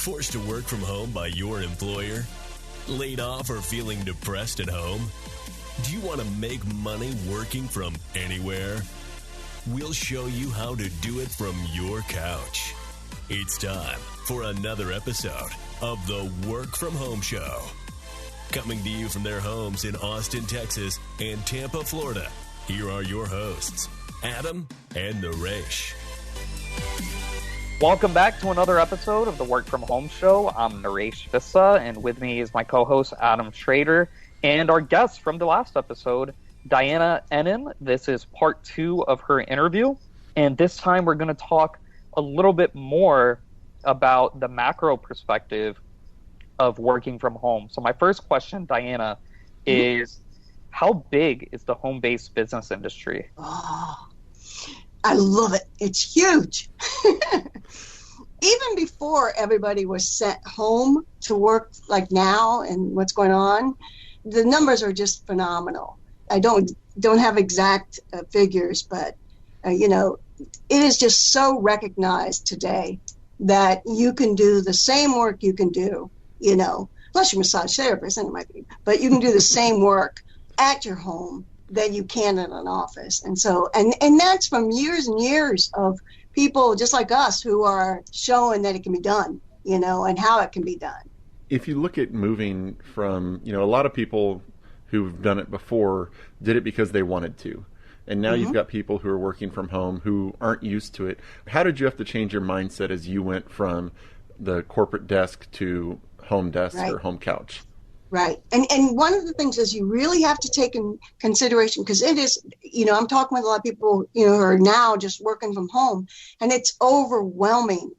Forced to work from home by your employer? Laid off or feeling depressed at home? Do you want to make money working from anywhere? We'll show you how to do it from your couch. It's time for another episode of the Work From Home Show. Coming to you from their homes in Austin, Texas and Tampa, Florida, here are your hosts, Adam and Naresh. Welcome back to another episode of the Work From Home Show. I'm Naresh Vissa, and with me is my co-host Adam Schrader, and our guest from the last episode, Diana Ennen. This is part 2 of her interview, and this time we're going to talk a little bit more about the macro perspective of working from home. So my first question, Diana, is how big is the home-based business industry? Oh, I love it. It's huge. Even before everybody was sent home to work like now and what's going on, the numbers are just phenomenal. I don't have exact figures, but it is just so recognized today that you can do the same work you can do, unless you're a massage therapist, then it might be, but you can do the same work at your home than you can in an office. And so, and that's from years and years of people just like us who are showing that it can be done, and how it can be done. If you look at moving from, a lot of people who've done it before did it because they wanted to. And now you've got people who are working from home who aren't used to it. How did you have to change your mindset as you went from the corporate desk to home desk or home couch? Right. And one of the things is you really have to take in consideration, because it is, I'm talking with a lot of people, who are now just working from home, and it's overwhelming,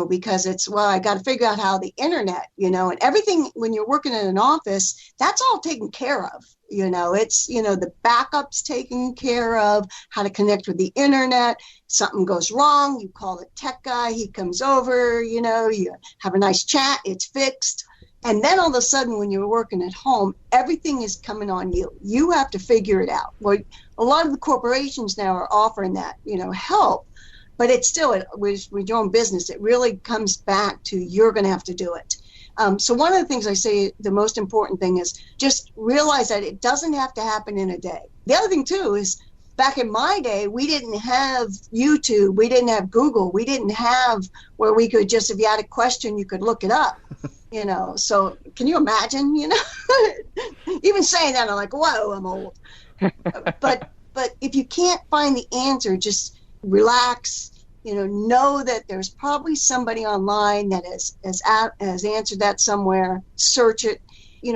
because it's, I got to figure out how the internet, and everything when you're working in an office, that's all taken care of. It's, the backup's taken care of, how to connect with the internet. Something goes wrong, you call the tech guy, he comes over, you have a nice chat, it's fixed. And then all of a sudden, when you're working at home, everything is coming on you. You have to figure it out. Well, a lot of the corporations now are offering that, help. But it's still, with your own business, it really comes back to you're going to have to do it. So one of the things I say, the most important thing is just realize that it doesn't have to happen in a day. The other thing, too, is back in my day, we didn't have YouTube. We didn't have Google. We didn't have where we could just, if you had a question, you could look it up. So can you imagine, even saying that, I'm like, whoa, I'm old. But if you can't find the answer, just relax, know that there's probably somebody online that has answered that somewhere. Search it.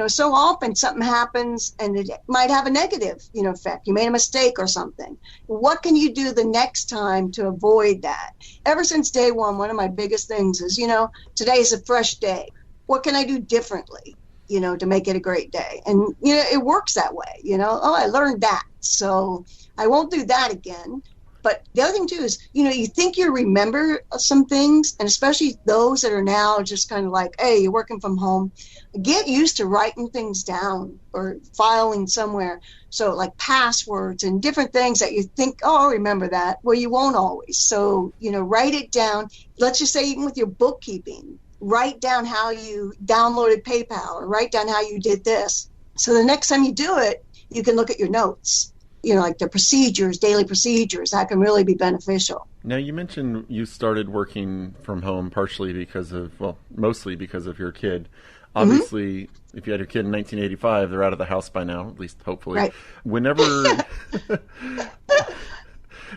So often something happens and it might have a negative, effect. You made a mistake or something. What can you do the next time to avoid that? Ever since day one of my biggest things is, today is a fresh day. What can I do differently, to make it a great day? And, it works that way, I learned that. So I won't do that again. But the other thing, too, is, you think you remember some things, and especially those that are now just kind of like, hey, you're working from home, get used to writing things down or filing somewhere. So like passwords and different things that you think, oh, I'll remember that. Well, you won't always. So, write it down. Let's just say even with your bookkeeping, write down how you downloaded PayPal or write down how you did this. So the next time you do it, you can look at your notes. Like the procedures, daily procedures, that can really be beneficial. Now, you mentioned you started working from home partially mostly because of your kid. Obviously, if you had your kid in 1985, they're out of the house by now, at least hopefully. Right. Whenever...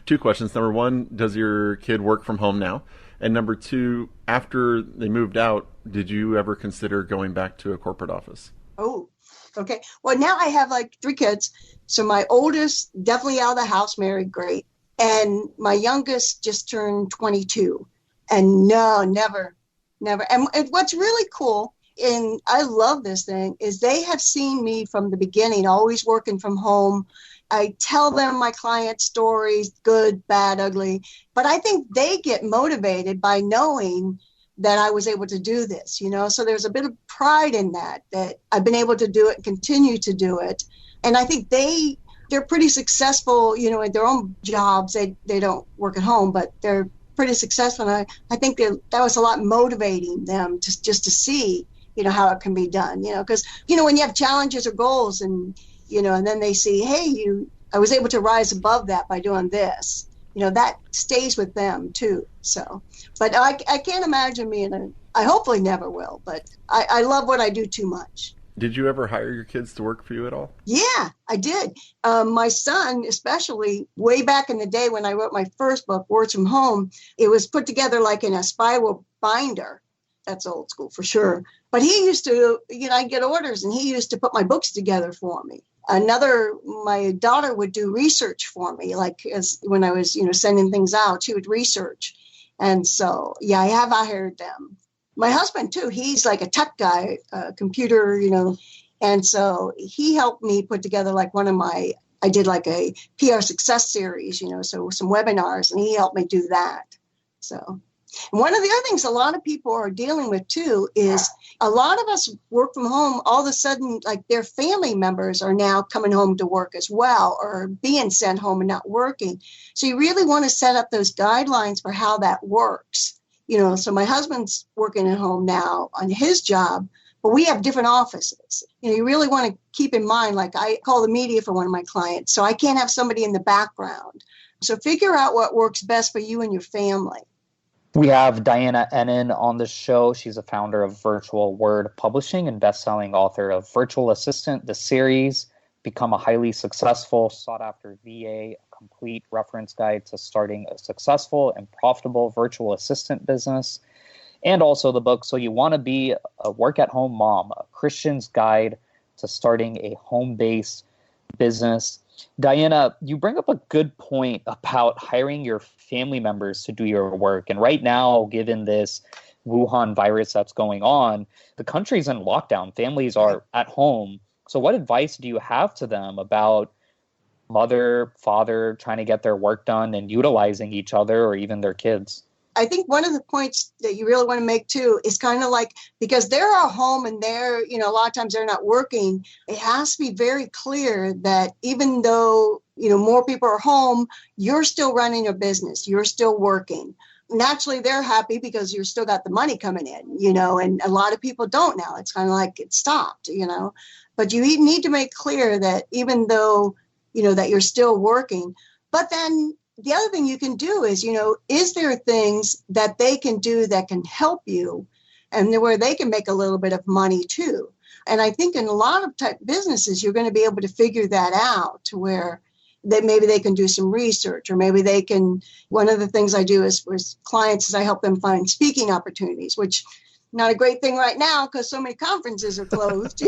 2 questions. Number 1, does your kid work from home now? And number 2, after they moved out, did you ever consider going back to a corporate office? Oh, okay. Well, now I have 3 kids. So my oldest, definitely out of the house, married, great. And my youngest just turned 22. And no, never. And what's really cool, and I love this thing, is they have seen me from the beginning, always working from home. I tell them my client stories, good, bad, ugly. But I think they get motivated by knowing that I was able to do this, So there's a bit of pride in that I've been able to do it and continue to do it. And I think they're pretty successful, at their own jobs. They don't work at home, but they're pretty successful. And I think that was a lot motivating them just to see, how it can be done, because, when you have challenges or goals and, and then they see, hey, I was able to rise above that by doing this, that stays with them too. So, but I can't imagine I hopefully never will, but I love what I do too much. Did you ever hire your kids to work for you at all? Yeah, I did. My son, especially way back in the day when I wrote my first book, Words from Home, it was put together like in a spiral binder. That's old school for sure. But he used to, I'd get orders and he used to put my books together for me. My daughter would do research for me, like when I was, sending things out, she would research. And so, yeah, I have hired them. My husband, too, he's like a tech guy, computer, and so he helped me put together like I did like a PR success series, so some webinars, and he helped me do that. So one of the other things a lot of people are dealing with, too, is a lot of us work from home. All of a sudden, like their family members are now coming home to work as well or being sent home and not working. So you really want to set up those guidelines for how that works. So my husband's working at home now on his job, but we have different offices. You really want to keep in mind, like I call the media for one of my clients, so I can't have somebody in the background. So figure out what works best for you and your family. We have Diana Ennen on the show. She's a founder of Virtual Word Publishing and best-selling author of Virtual Assistant, the series, Become a Highly Successful, Sought-After VA, complete reference guide to starting a successful and profitable virtual assistant business, and also the book So You Want to Be a Work-at-Home Mom, a Christian's Guide to Starting a Home-Based Business. Diana, you bring up a good point about hiring your family members to do your work. And right now, given this Wuhan virus that's going on, the country's in lockdown. Families are at home. So what advice do you have to them about mother, father trying to get their work done and utilizing each other or even their kids? I think one of the points that you really want to make too is kind of like, because they're at home and they're, a lot of times they're not working, it has to be very clear that even though, more people are home, you're still running your business, you're still working. Naturally, they're happy because you've still got the money coming in, and a lot of people don't now. It's kind of like it stopped, but you need to make clear that even though, that you're still working, but then the other thing you can do is, is there things that they can do that can help you and where they can make a little bit of money too? And I think in a lot of type businesses, you're going to be able to figure that out to where maybe they can do some research, or maybe they can, one of the things I do is with clients is I help them find speaking opportunities, which not a great thing right now because so many conferences are closed,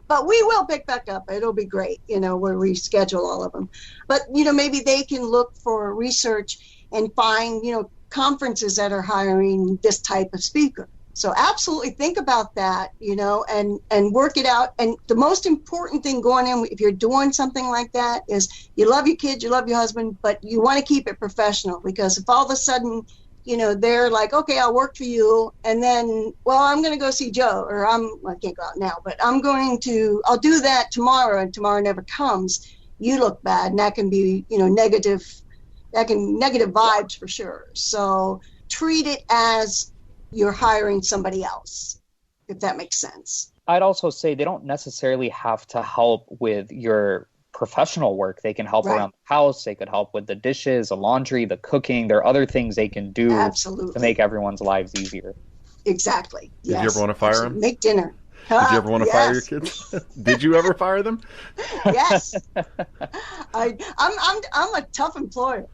but we will pick back up. It'll be great, we'll reschedule all of them. But, maybe they can look for research and find, conferences that are hiring this type of speaker. So absolutely think about that, and work it out. And the most important thing going in, if you're doing something like that, is you love your kids, you love your husband, but you want to keep it professional, because if all of a sudden, they're like, okay, I'll work for you. And then, I'm going to go see Joe, or I can't go out now, but I'll do that tomorrow, and tomorrow never comes. You look bad, and that can be, negative vibes for sure. So treat it as you're hiring somebody else, if that makes sense. I'd also say they don't necessarily have to help with your professional work. They can help around the house. They could help with the dishes, the laundry, the cooking. There are other things they can do to make everyone's lives easier. Exactly. Did you ever want to fire them? Make dinner. Did you ever want to fire your kids? Did you ever fire them? Yes. I'm a tough employer.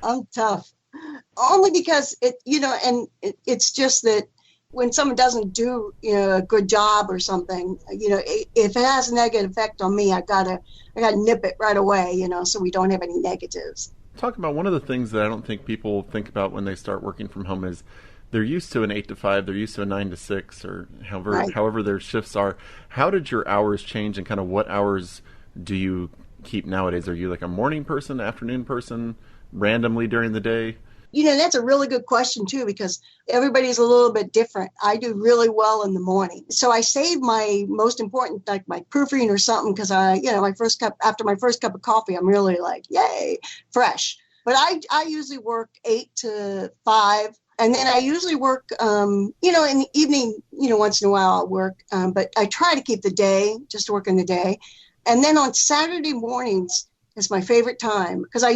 I'm tough. Only because it's just that when someone doesn't do, a good job or something, if it has a negative effect on me, I gotta nip it right away, so we don't have any negatives. Talk about one of the things that I don't think people think about when they start working from home is they're used to an 8 to 5, they're used to a 9 to 6, or however their shifts are. How did your hours change, and kind of what hours do you keep nowadays? Are you like a morning person, afternoon person, randomly during the day? That's a really good question, too, because everybody's a little bit different. I do really well in the morning. So I save my most important, like my proofreading or something, because after my first cup of coffee, I'm really like, yay, fresh. But I usually work 8 to 5. And then I usually work, in the evening, once in a while I'll work. But I try to keep the day, just work in the day. And then on Saturday mornings is my favorite time because I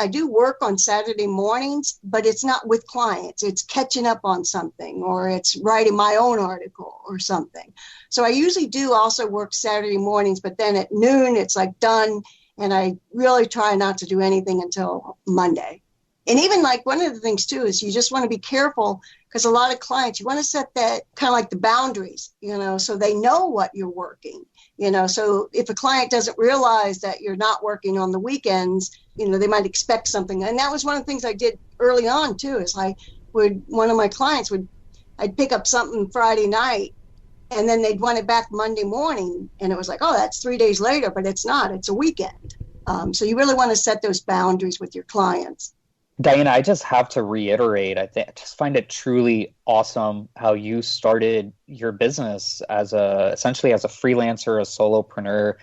do work on Saturday mornings, but it's not with clients. It's catching up on something or it's writing my own article or something. So I usually do also work Saturday mornings, but then at noon it's like done. And I really try not to do anything until Monday. And even like one of the things too is you just want to be careful because a lot of clients, you want to set that kind of like the boundaries, so they know what you're working, so if a client doesn't realize that you're not working on the weekends, they might expect something. And that was one of the things I did early on too, is one of my clients I'd pick up something Friday night and then they'd want it back Monday morning. And it was like, oh, that's 3 days later, but it's not, it's a weekend. So you really want to set those boundaries with your clients. Diana, I just have to reiterate, I just find it truly awesome how you started your business essentially as a freelancer, a solopreneur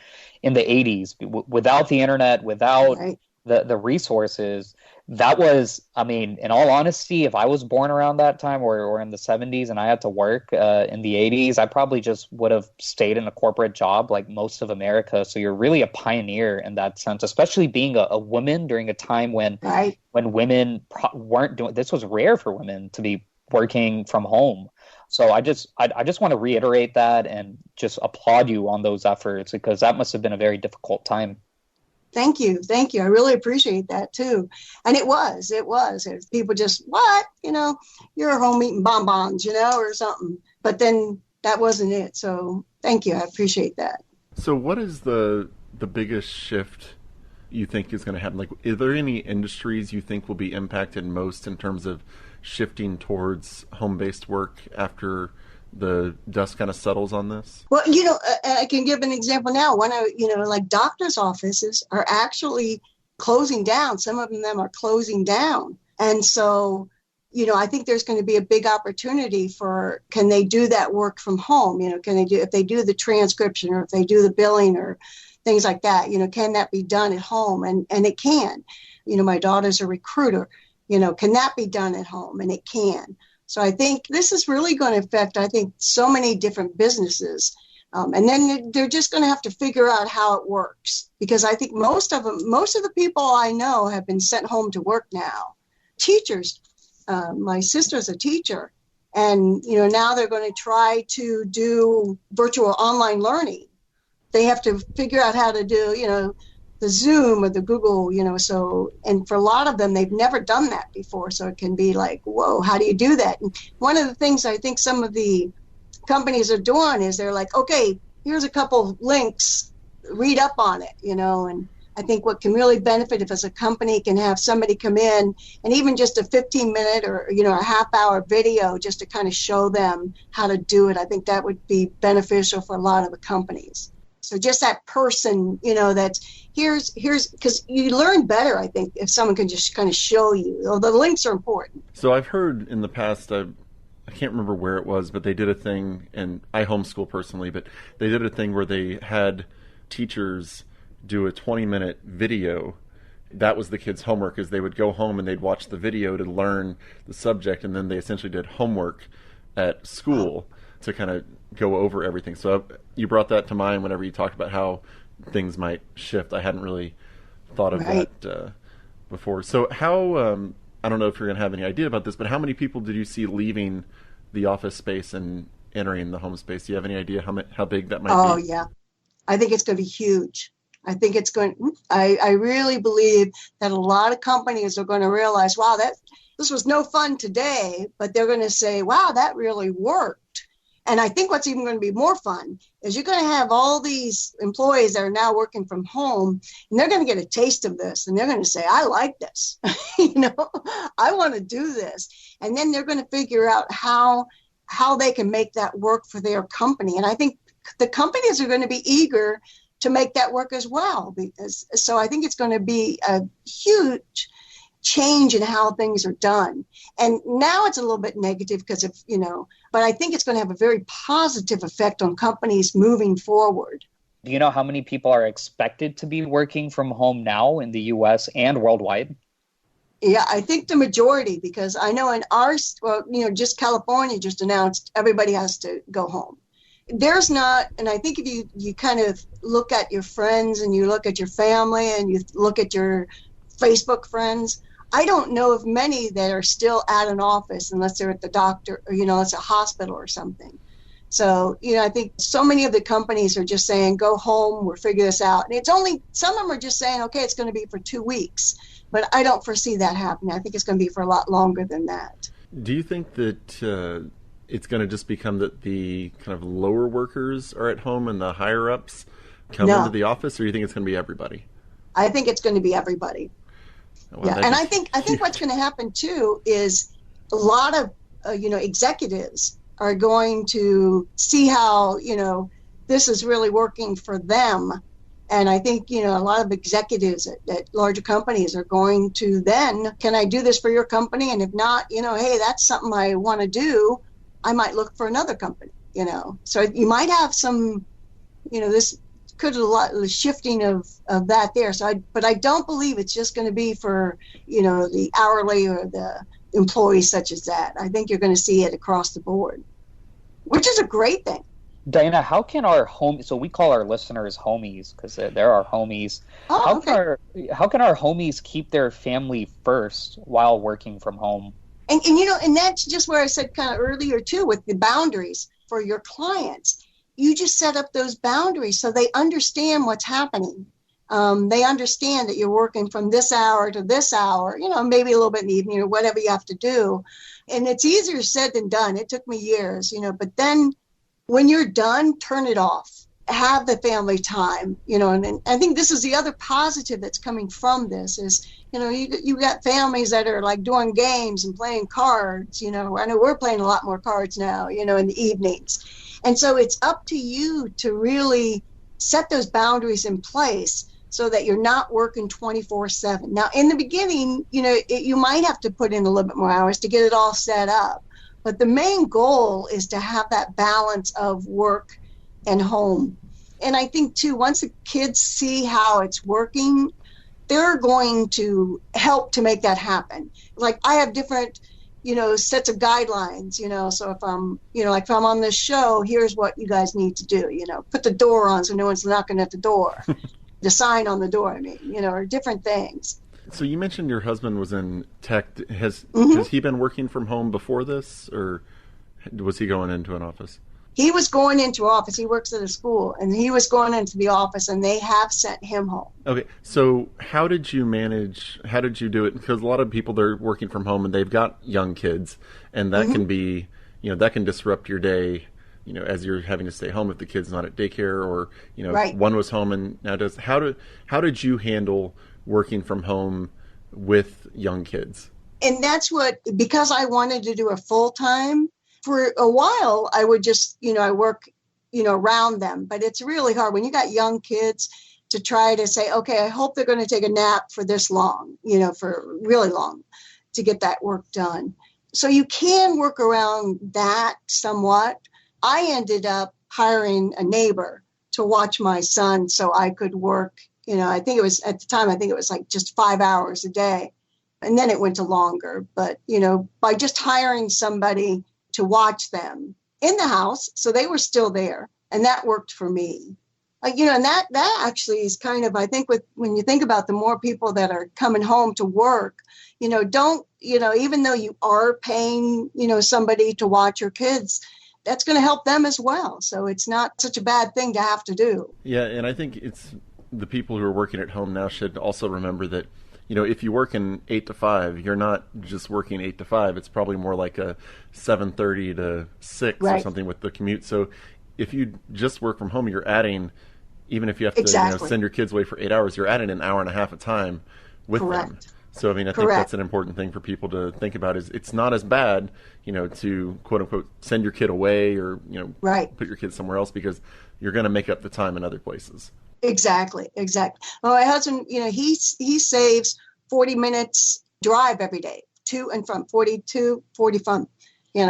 in the 80s, without the internet, without the resources. That was, in all honesty, if I was born around that time or in the 70s and I had to work in the 80s, I probably just would have stayed in a corporate job like most of America. So you're really a pioneer in that sense, especially being a woman during a time when women weren't doing, this was rare for women to be working from home. So I just want to reiterate that and just applaud you on those efforts because that must have been a very difficult time. Thank you. I really appreciate that too. And it was. People just, what? You're home eating bonbons, or something. But then that wasn't it. So thank you. I appreciate that. So what is the biggest shift you think is going to happen? Like, are there any industries you think will be impacted most in terms of shifting towards home-based work after the dust kind of settles on this? Well, I can give an example now. Like doctors' offices are actually closing down. Some of them are closing down. And so, I think there's going to be a big opportunity for, can they do that work from home? If they do the transcription or if they do the billing or things like that, can that be done at home? And it can. My daughter's a recruiter. Can that be done at home? And it can. So I think this is really going to affect, so many different businesses. And then they're just going to have to figure out how it works. Because I think most of the people I know have been sent home to work now. Teachers, my sister's a teacher. And, now they're going to try to do virtual online learning. They have to figure out how to do, the Zoom or the Google, and for a lot of them, they've never done that before. So it can be like, whoa, how do you do that? And one of the things I think some of the companies are doing is they're like, okay, here's a couple links, read up on it, and I think what can really benefit if as a company can have somebody come in and even just a 15-minute or, a half-hour video just to kind of show them how to do it. I think that would be beneficial for a lot of the companies. So just that person, that's here's because you learn better, I think, if someone can just kind of show you. The links are important. So I've heard in the past, I can't remember where it was, but they did a thing, and I homeschool personally, but they did a thing where they had teachers do a 20-minute video. That was the kids' homework, is they would go home and they'd watch the video to learn the subject, and then they essentially did homework at school to kind of go over everything. So you brought that to mind whenever you talked about how things might shift. I hadn't really thought of that before. So how, I don't know if you're going to have any idea about this, but how many people did you see leaving the office space and entering the home space? Do you have any idea how big that might be? Oh, yeah. I think it's going to be huge. I really believe that a lot of companies are going to realize, wow, this was no fun today, but they're going to say, wow, that really worked. And I think what's even going to be more fun is you're going to have all these employees that are now working from home, and they're going to get a taste of this, and they're going to say, I like this, I want to do this. And then they're going to figure out how they can make that work for their company. And I think the companies are going to be eager to make that work as well. So I think it's going to be a huge change in how things are done. And now it's a little bit negative because of, but I think it's going to have a very positive effect on companies moving forward. Do you know how many people are expected to be working from home now in the US and worldwide? Yeah, I think the majority, because I know in ours, well, just California just announced everybody has to go home. There's not, and I think if you kind of look at your friends and you look at your family and you look at your Facebook friends, I don't know of many that are still at an office unless they're at the doctor or, it's a hospital or something. So, I think so many of the companies are just saying, go home, we'll figure this out. And some of them are just saying, okay, it's going to be for 2 weeks. But I don't foresee that happening. I think it's going to be for a lot longer than that. Do you think that it's going to just become that the kind of lower workers are at home and the higher ups come into the office, or do you think it's going to be everybody? I think it's going to be everybody. Well, yeah, and I think what's going to happen too is a lot of executives are going to see how this is really working for them, and I think a lot of executives at larger companies are going to then, can I do this for your company? And if not, hey, that's something I want to do, I might look for another company. So you might have some, this could a lot of shifting of that there. But I don't believe it's just going to be for the hourly or the employees such as that. I think you're going to see it across the board, which is a great thing. Diana, how can our so we call our listeners homies because they're our homies. How can our homies keep their family first while working from home? And that's just where I said kind of earlier too, with the boundaries for your clients. You just set up those boundaries so they understand what's happening. They understand that you're working from this hour to this hour, maybe a little bit in the evening or whatever you have to do. And it's easier said than done. It took me years, but then when you're done, turn it off. Have the family time, and I think this is the other positive that's coming from this is, you got families that are like doing games and playing cards, I know we're playing a lot more cards now, in the evenings. And so it's up to you to really set those boundaries in place so that you're not working 24/7. Now, in the beginning, you might have to put in a little bit more hours to get it all set up. But the main goal is to have that balance of work and home. And I think, too, once the kids see how it's working, they're going to help to make that happen. Like I have different, sets of guidelines, so if I'm, like if I'm on this show, here's what you guys need to do, put the door on so no one's knocking at the door, the sign on the door, or different things. So you mentioned your husband was in tech. Has he been working from home before this, or was he going into an office? He was going into office. He works at a school, and he was going into the office, and they have sent him home. Okay, so how did you do it? Because a lot of people, they're working from home, and they've got young kids, and that can be, that can disrupt your day, as you're having to stay home if the kid's not at daycare, or, right. One was home and now does. How did you handle working from home with young kids? And that's because I wanted to do a full-time, for a while, I would just, I work, around them. But it's really hard when you got young kids to try to say, okay, I hope they're going to take a nap for this long, for really long to get that work done. So you can work around that somewhat. I ended up hiring a neighbor to watch my son so I could work, I think it was at the time, like just 5 hours a day. And then it went to longer. But, by just hiring somebody to watch them in the house, so they were still there, and that worked for me. And that actually is kind of, I think, when you think about the more people that are coming home to work, don't, even though you are paying, somebody to watch your kids, that's going to help them as well. So it's not such a bad thing to have to do. Yeah, and I think it's the people who are working at home now should also remember that, if you work in 8 to 5, you're not just working 8 to 5. It's probably more like a 7:30 to 6 right. or something with the commute. So if you just work from home, you're adding, even if you have to send your kids away for 8 hours, you're adding an hour and a half of time with Correct. them. So, I think that's an important thing for people to think about is it's not as bad, to quote unquote send your kid away or, right. put your kid somewhere else because you're going to make up the time in other places. Exactly. Well, my husband, he saves 40 minutes drive every day, to and from, 40 from,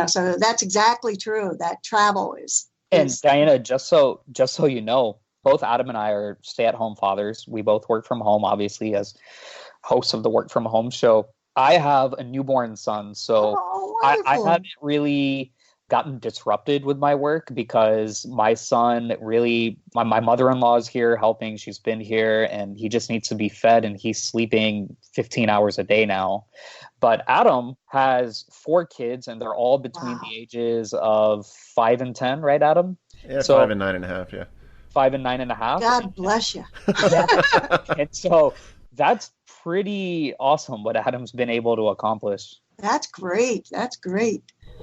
so that's exactly true. That travel is. And Diana, just so you know, both Adam and I are stay-at-home fathers. We both work from home, obviously, as hosts of the Work From Home show. I have a newborn son, so I wonderful. haven't really gotten disrupted with my work because my son really, my mother-in-law is here helping. She's been here and he just needs to be fed and he's sleeping 15 hours a day now. But Adam has 4 kids and they're all between Wow. the ages of 5 and 10, right, Adam? Yeah, So 5 and 9.5. Yeah. 5 and 9.5. God bless you. And so that's pretty awesome what Adam's been able to accomplish. That's great. That's great.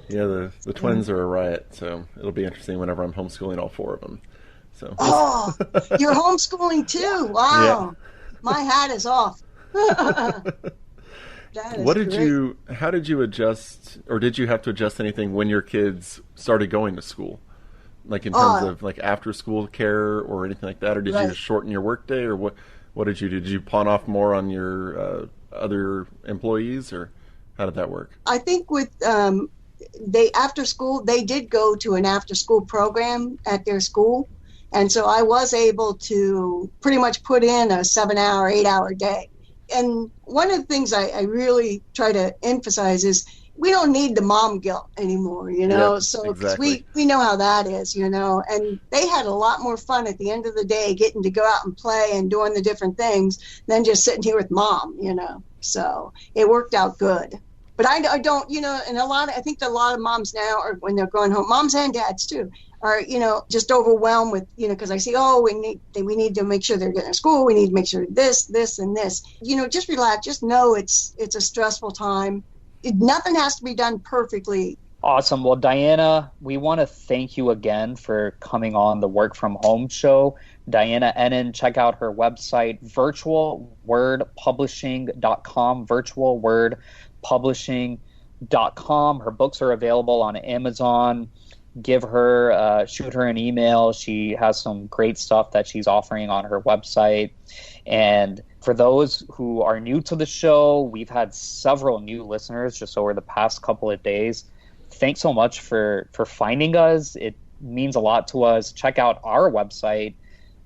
Yeah, the twins are a riot, so it'll be interesting whenever I'm homeschooling all 4 of them. So. Oh, you're homeschooling too. Wow. Yeah. My hat is off. That is great. How did you adjust, or did you have to adjust anything when your kids started going to school? Like in terms of like after school care or anything like that, or did you shorten your workday, or what did you do? Did you pawn off more on your other employees, or how did that work? I think with after school, they did go to an after school program at their school. And so I was able to pretty much put in a 7-hour, 8-hour day. And one of the things I really try to emphasize is we don't need the mom guilt anymore, you know. Yep, so exactly. we know how that is, you know. And they had a lot more fun at the end of the day getting to go out and play and doing the different things than just sitting here with mom, you know. So it worked out good. But I don't, you know, and I think a lot of moms now are, when they're going home, moms and dads too, are, you know, just overwhelmed with, you know, because I see, we need to make sure they're getting to school. We need to make sure this, and this. You know, just relax. Just know it's a stressful time. Nothing has to be done perfectly. Awesome. Well, Diana, we want to thank you again for coming on the Work From Home show. Diana Ennen, check out her website, virtualwordpublishing.com, virtualwordpublishing.com. Her books are available on Amazon. Shoot her an email. She has some great stuff that she's offering on her website. And for those who are new to the show, we've had several new listeners just over the past couple of days. Thanks so much for finding us. It means a lot to us. Check out our website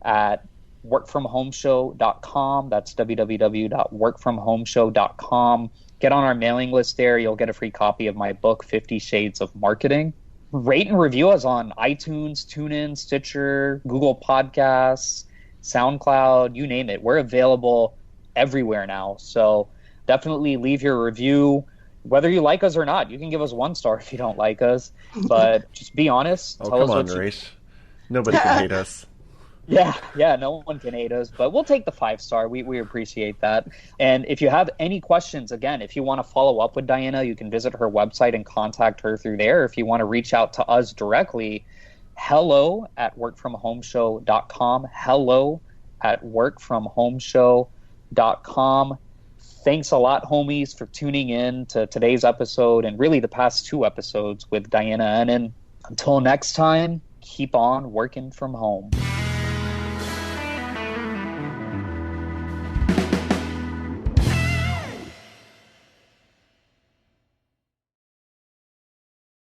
at workfromhomeshow.com. That's www.workfromhomeshow.com. Get on our mailing list there. You'll get a free copy of my book, 50 Shades of Marketing. Rate and review us on iTunes, TuneIn, Stitcher, Google Podcasts, SoundCloud, you name it. We're available everywhere now. So definitely leave your review. Whether you like us or not, you can give us 1 star if you don't like us. But just be honest. Come on, Naresh. Nobody can hate us. Yeah, no one can hate us, but we'll take the 5-star. We appreciate that. And if you have any questions, again, if you want to follow up with Diana, you can visit her website and contact her through there. If you want to reach out to us directly, hello@workfromhomeshow.com, hello@workfromhomeshow.com. Thanks a lot, homies, for tuning in to today's episode and really the past 2 episodes with Diana Ennen. Until next time, keep on working from home.